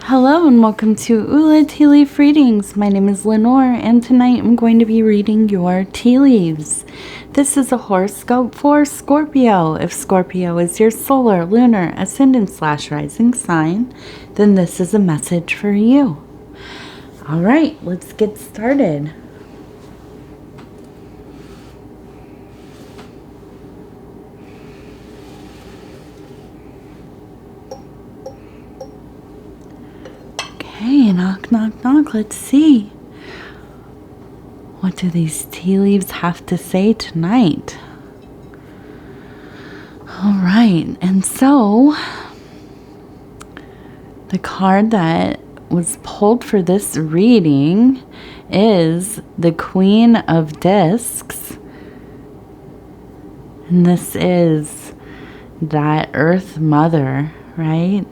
Hello and welcome to Ula Tea Leaf Readings. My name is Lenor and tonight I'm going to be reading your tea leaves. This is a horoscope for Scorpio. If Scorpio is your solar, lunar, ascendant/rising sign, then this is a message for you. All right, let's get started. Okay, knock, knock, knock. Let's see. What do these tea leaves have to say tonight? All right, and so the card that was pulled for this reading is the Queen of Discs. And this is that Earth Mother, right?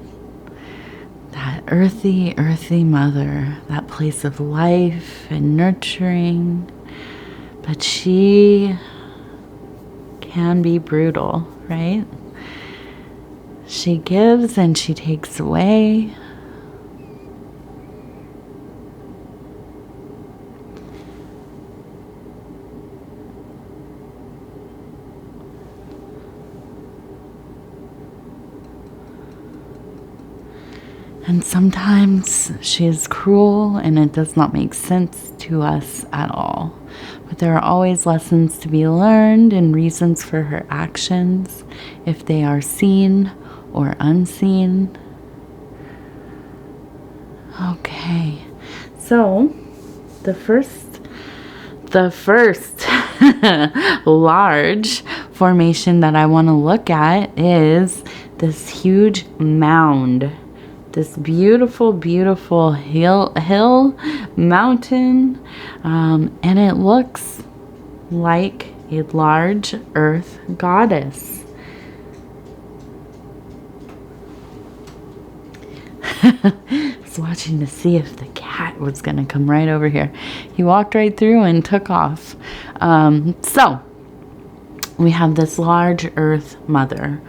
That earthy mother, that place of life and nurturing. But she can be brutal, right? She gives and she takes away. And sometimes she is cruel and it does not make sense to us at all. But there are always lessons to be learned and reasons for her actions, if they are seen or unseen. Okay, so the first large formation that I want to look at is this huge mound. This beautiful, beautiful hill mountain, and it looks like a large earth goddess. I was watching to see if the cat was going to come right over here. He walked right through and took off. So we have this large earth mother.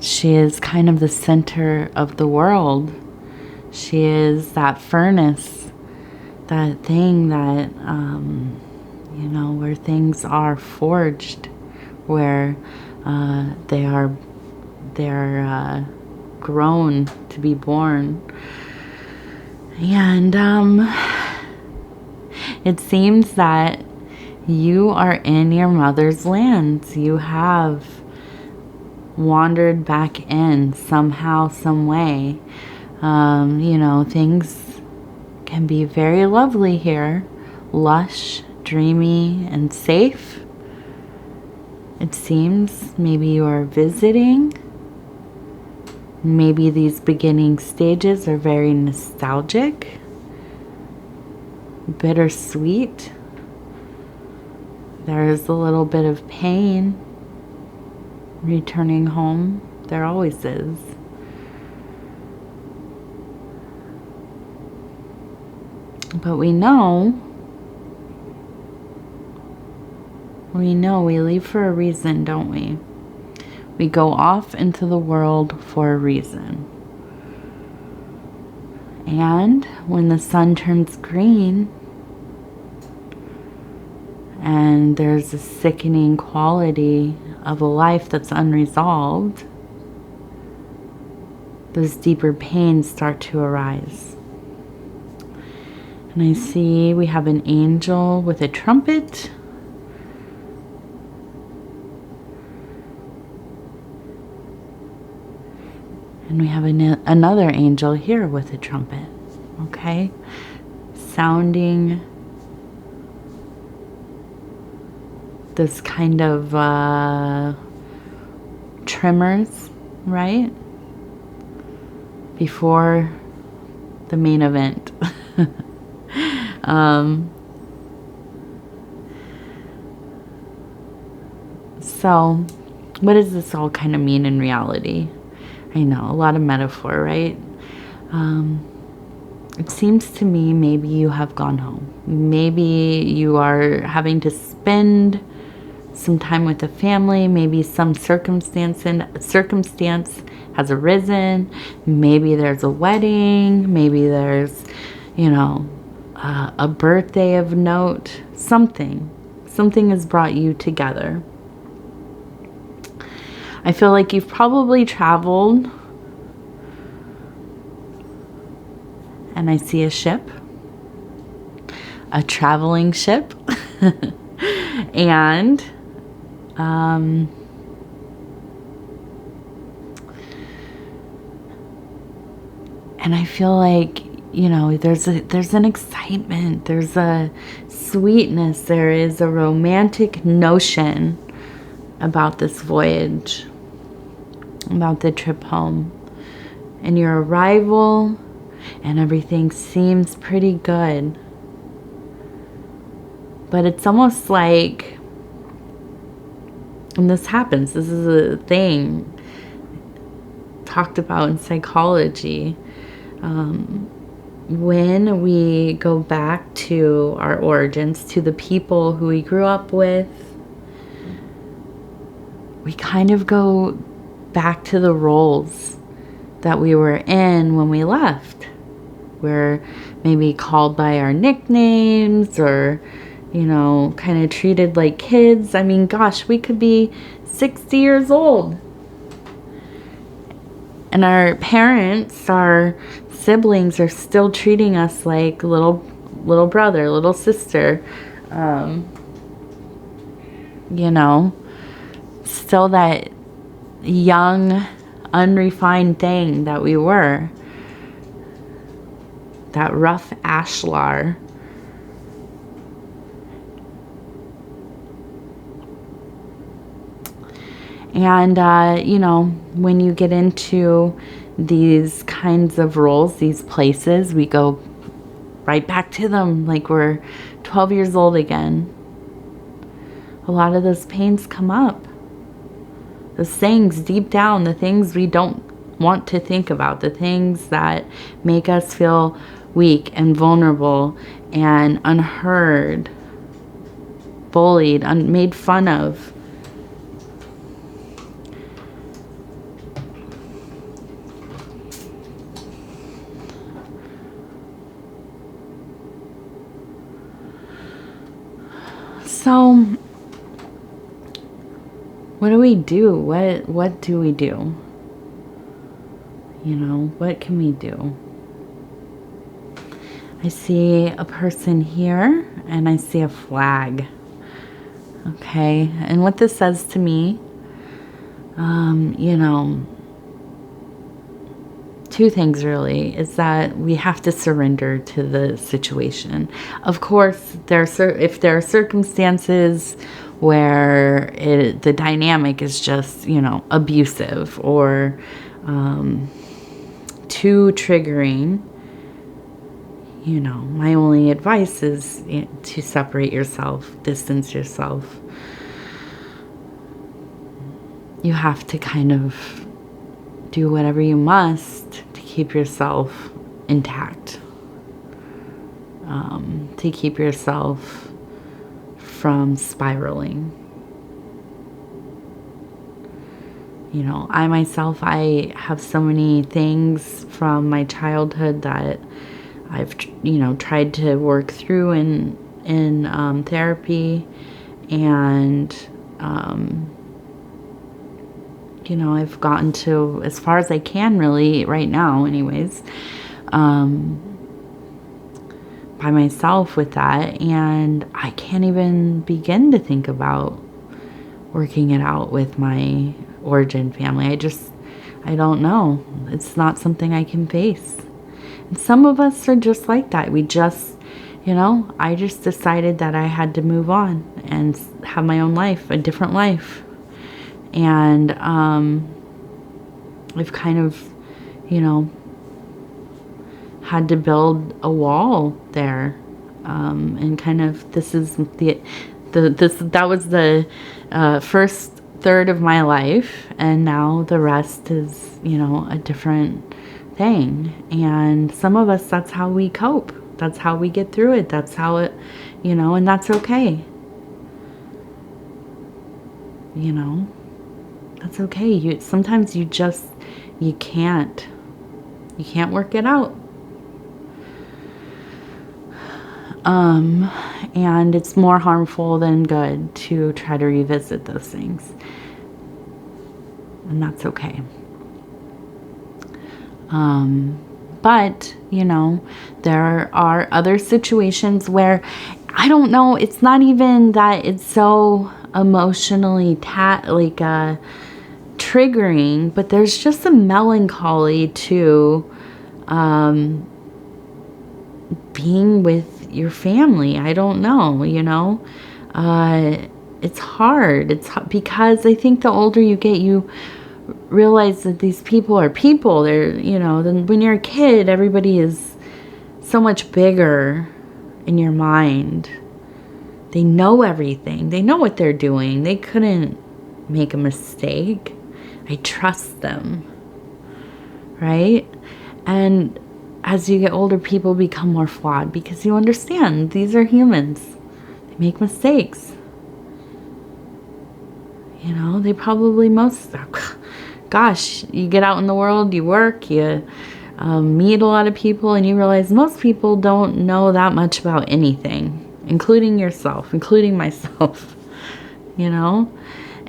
She is kind of the center of the world. She is that furnace, that thing that, where things are forged, where they're grown to be born. And it seems that you are in your mother's lands. You have wandered back in somehow, some way. Things can be very lovely here, lush, dreamy, and safe. It seems maybe you are visiting. Maybe these beginning stages are very nostalgic, bittersweet. There is a little bit of pain returning home. There always is. But we know we leave for a reason, don't we? We go off into the world for a reason. And when the sun turns green and there's a sickening quality of a life that's unresolved, those deeper pains start to arise. And I see we have an angel with a trumpet. And we have another angel here with a trumpet, okay? Sounding this kind of tremors, right? Before the main event. So what does this all kind of mean in reality? I know, a lot of metaphor, right? It seems to me maybe you have gone home. Maybe you are having to spend some time with the family. Maybe some circumstance has arisen. Maybe there's a wedding. Maybe there's, you know, a birthday of note. Something has brought you together. I feel like you've probably traveled, and I see a ship, a traveling ship, and I feel like, you know, there's an excitement, there's a sweetness, there is a romantic notion about this voyage, about the trip home, and your arrival, and everything seems pretty good. But it's almost like, and this happens, this is a thing talked about in psychology, when we go back to our origins, to the people who we grew up with, we kind of go back to the roles that we were in when we left. We're maybe called by our nicknames, or, you know, kind of treated like kids. I mean, gosh, we could be 60 years old, and our parents, our siblings, are still treating us like little brother, little sister. You know, still that young, unrefined thing that we were. That rough ashlar. And, you know, when you get into these kinds of roles, these places, we go right back to them like we're 12 years old again. A lot of those pains come up. Those things deep down, the things we don't want to think about, the things that make us feel weak and vulnerable and unheard, bullied, made fun of. So, what do we do? What do we do? You know, what can we do? I see a person here, and I see a flag. Okay, and what this says to me, you know, two things really, is that we have to surrender to the situation. Of course, if there are circumstances where the dynamic is just, you know, abusive or too triggering, you know, my only advice is to separate yourself, distance yourself. You have to kind of do whatever you must to keep yourself intact, to keep yourself from spiraling. You know, I myself, I have so many things from my childhood that I've, you know, tried to work through in therapy, and you know, I've gotten to as far as I can really right now anyways, by myself with that, and I can't even begin to think about working it out with my origin family. I don't know. It's not something I can face. And some of us are just like that. We just, you know, I just decided that I had to move on and have my own life, a different life. And I've kind of, you know, had to build a wall there, and kind of, this is that was the first third of my life, and now the rest is, you know, a different thing. And some of us, that's how we cope, that's how we get through it, that's how it, you know, and that's okay. you know, that's okay. Sometimes you can't work it out. And it's more harmful than good to try to revisit those things. And that's okay. But, you know, there are other situations where, I don't know, it's not even that it's so emotionally triggering, but there's just a melancholy to being with your family. I don't know, you know. It's hard. Because I think the older you get, you realize that these people are people. They're, you know, then when you're a kid, everybody is so much bigger in your mind. They know everything. They know what they're doing. They couldn't make a mistake. I trust them, right? And as you get older, people become more flawed because you understand these are humans. They make mistakes. You know, they probably gosh, you get out in the world, you work, you meet a lot of people, and you realize most people don't know that much about anything, including yourself, including myself, you know?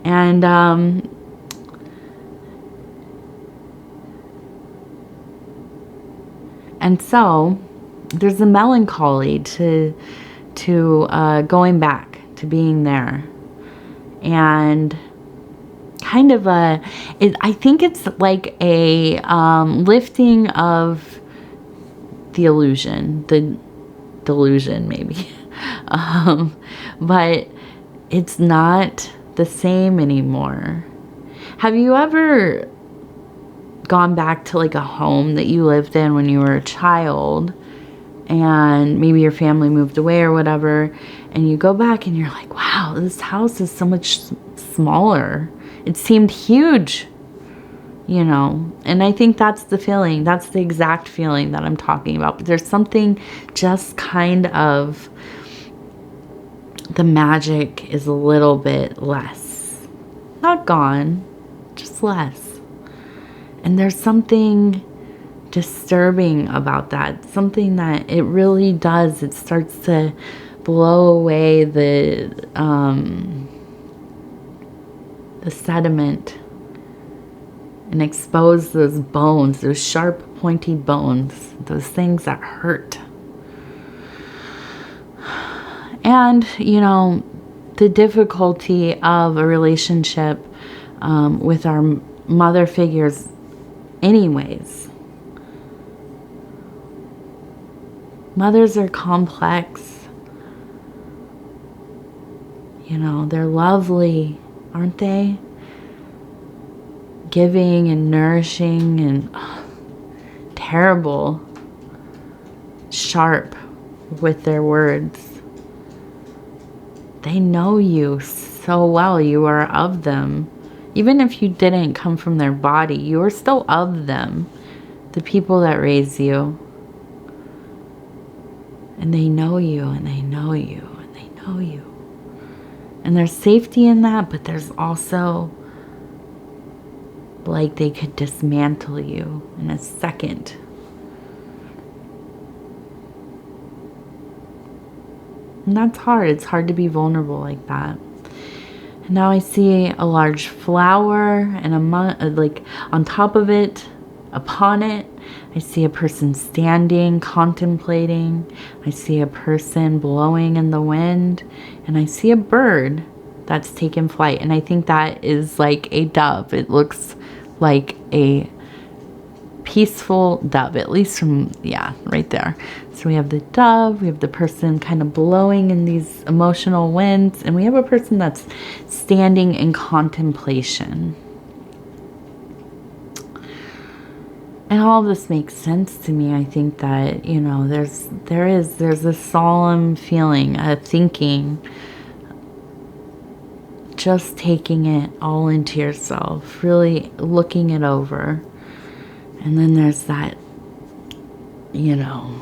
And so there's a melancholy to going back, to being there. And kind of I think it's like a lifting of the illusion, the delusion maybe. But it's not the same anymore. Have you ever gone back to like a home that you lived in when you were a child, and maybe your family moved away or whatever, and you go back and you're like, wow, this house is so much smaller. It seemed huge, you know? And I think that's the feeling. That's the exact feeling that I'm talking about. But there's something just kind of, the magic is a little bit less. Not gone, just less. And there's something disturbing about that. Something that it really does. It starts to blow away the sediment and expose those bones, those sharp, pointy bones, those things that hurt. And, you know, the difficulty of a relationship with our mother figures anyways. Mothers are complex. You know, they're lovely, aren't they? Giving and nourishing and terrible, sharp with their words. They know you so well. You are of them. Even if you didn't come from their body, you are still of them. The people that raise you. And they know you, and they know you, and they know you. And there's safety in that, but there's also like they could dismantle you in a second. And that's hard. It's hard to be vulnerable like that. And now I see a large flower and like on top of it, upon it, I see a person standing, contemplating. I see a person blowing in the wind, and I see a bird that's taken flight. And I think that is like a dove. It looks like a peaceful dove, at least from, yeah, right there. So we have the dove, we have the person kind of blowing in these emotional winds, and we have a person that's standing in contemplation. And all of this makes sense to me. I think that, you know, there's a solemn feeling, a thinking, just taking it all into yourself, really looking it over. And then there's that, you know,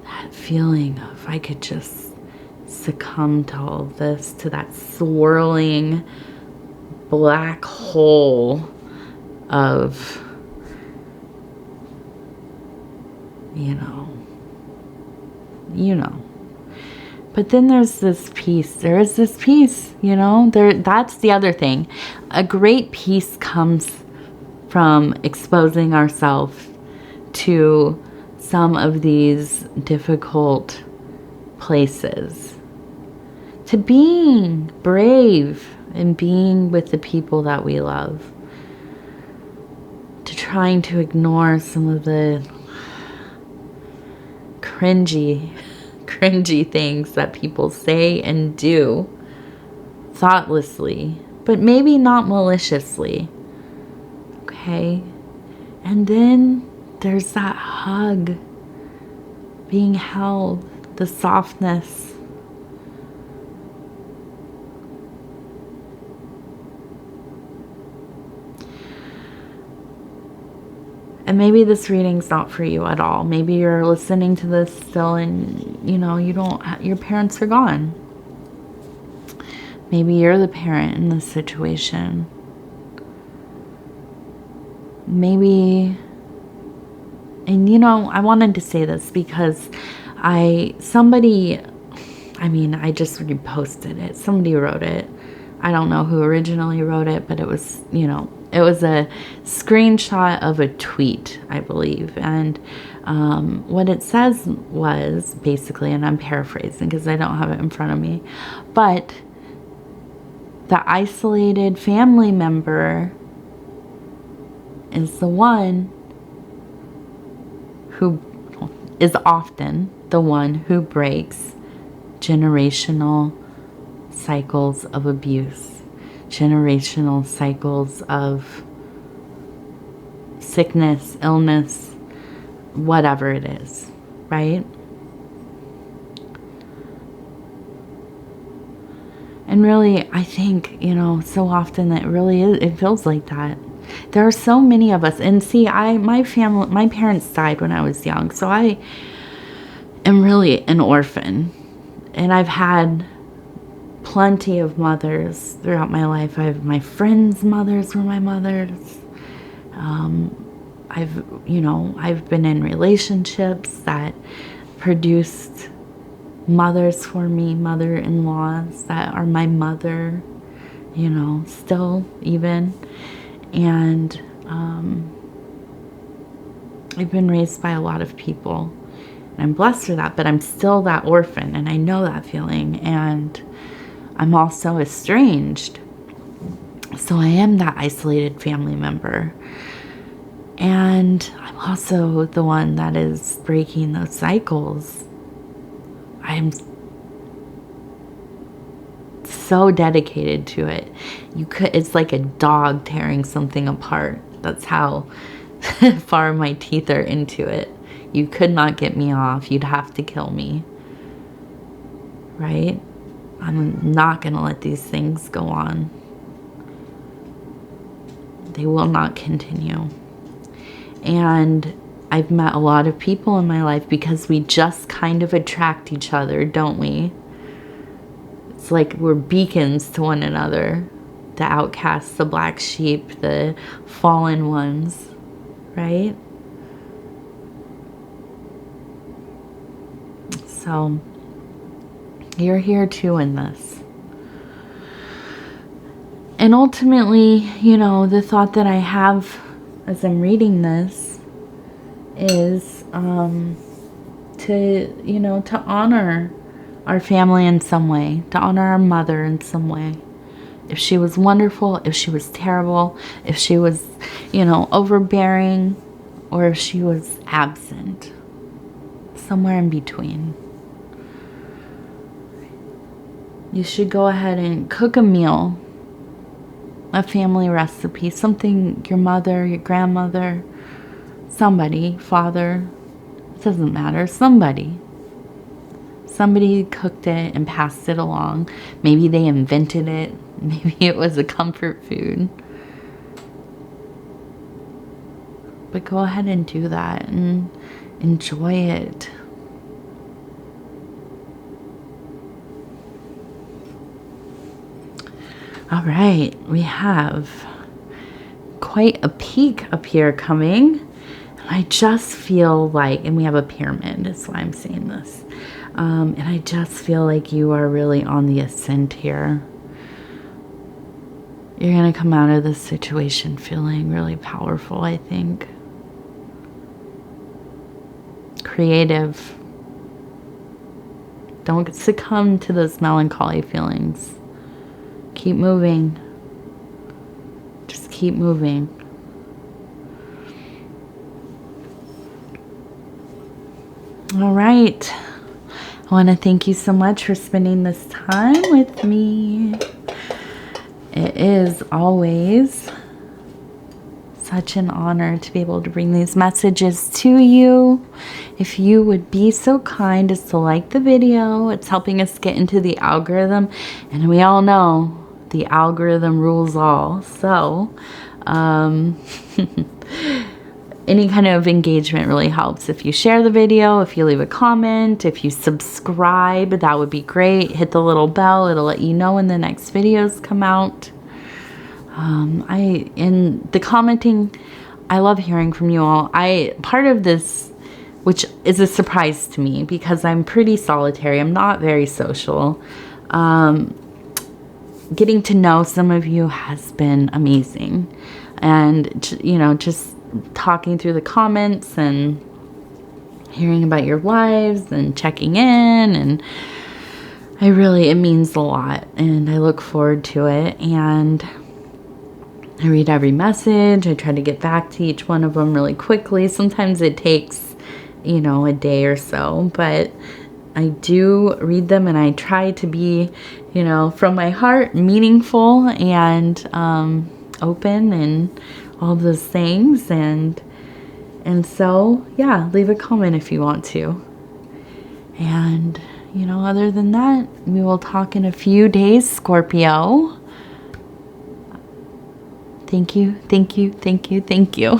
that feeling of, I could just succumb to all of this, to that swirling black hole of, you know. But then there's this peace. There is this peace, you know. That's the other thing. A great peace comes from exposing ourselves to some of these difficult places, to being brave and being with the people that we love, to trying to ignore some of the cringy things that people say and do thoughtlessly, but maybe not maliciously. Okay? And then there's that hug, being held, the softness. And maybe this reading's not for you at all. Maybe you're listening to this still and, you know, your parents are gone. Maybe you're the parent in this situation. Maybe, and you know, I wanted to say this because I just reposted it. Somebody wrote it. I don't know who originally wrote it, but it was, you know, it was a screenshot of a tweet, I believe. And what it says was basically, and I'm paraphrasing because I don't have it in front of me, but the isolated family member is the one who is often the one who breaks generational cycles of abuse, generational cycles of sickness, illness, whatever it is, right? And really, I think, you know, so often it feels like that. There are so many of us, and see, my parents died when I was young, so I am really an orphan, and I've had plenty of mothers throughout my life. My friends' mothers were my mothers. I've been in relationships that produced mothers for me, mother-in-laws that are my mother, you know, still even. And I've been raised by a lot of people, and I'm blessed for that, but I'm still that orphan, and I know that feeling, and I'm also estranged. So I am that isolated family member. And I'm also the one that is breaking those cycles. I am so dedicated to it. It's like a dog tearing something apart. That's how far my teeth are into it. You could not get me off. You'd have to kill me. Right? I'm not going to let these things go on. They will not continue. And I've met a lot of people in my life because we just kind of attract each other, don't we? It's like we're beacons to one another. The outcasts, the black sheep, the fallen ones, right? So you're here too in this. And ultimately, you know, the thought that I have as I'm reading this is to honor our family in some way, to honor our mother in some way. If she was wonderful, if she was terrible, if she was, overbearing, or if she was absent, somewhere in between. You should go ahead and cook a meal, a family recipe, something your mother, your grandmother, somebody, father, it doesn't matter, somebody cooked it and passed it along. Maybe they invented it. Maybe it was a comfort food. But go ahead and do that and enjoy it. All right, we have quite a peak up here coming. I just feel like, and we have a pyramid, that's why I'm saying this. And I just feel like you are really on the ascent here. You're going to come out of this situation feeling really powerful, I think. Creative. Don't succumb to those melancholy feelings. Keep moving. Just keep moving. All right. I want to thank you so much for spending this time with me. It is always such an honor to be able to bring these messages to you. If you would be so kind as to like the video, it's helping us get into the algorithm. And we all know the algorithm rules all. So, any kind of engagement really helps. If you share the video, if you leave a comment, if you subscribe, that would be great. Hit the little bell. It'll let you know when the next videos come out. In the commenting, I love hearing from you all. Part of this, which is a surprise to me because I'm pretty solitary. I'm not very social. Getting to know some of you has been amazing. And, you know, just talking through the comments and hearing about your lives and checking in, and it means a lot, and I look forward to it. And I read every message. I try to get back to each one of them really quickly. Sometimes it takes, you know, a day or so, but I do read them, and I try to be, you know, from my heart, meaningful and open and all those things. And so, yeah, leave a comment if you want to. And, you know, other than that, we will talk in a few days, Scorpio. Thank you, thank you, thank you, thank you.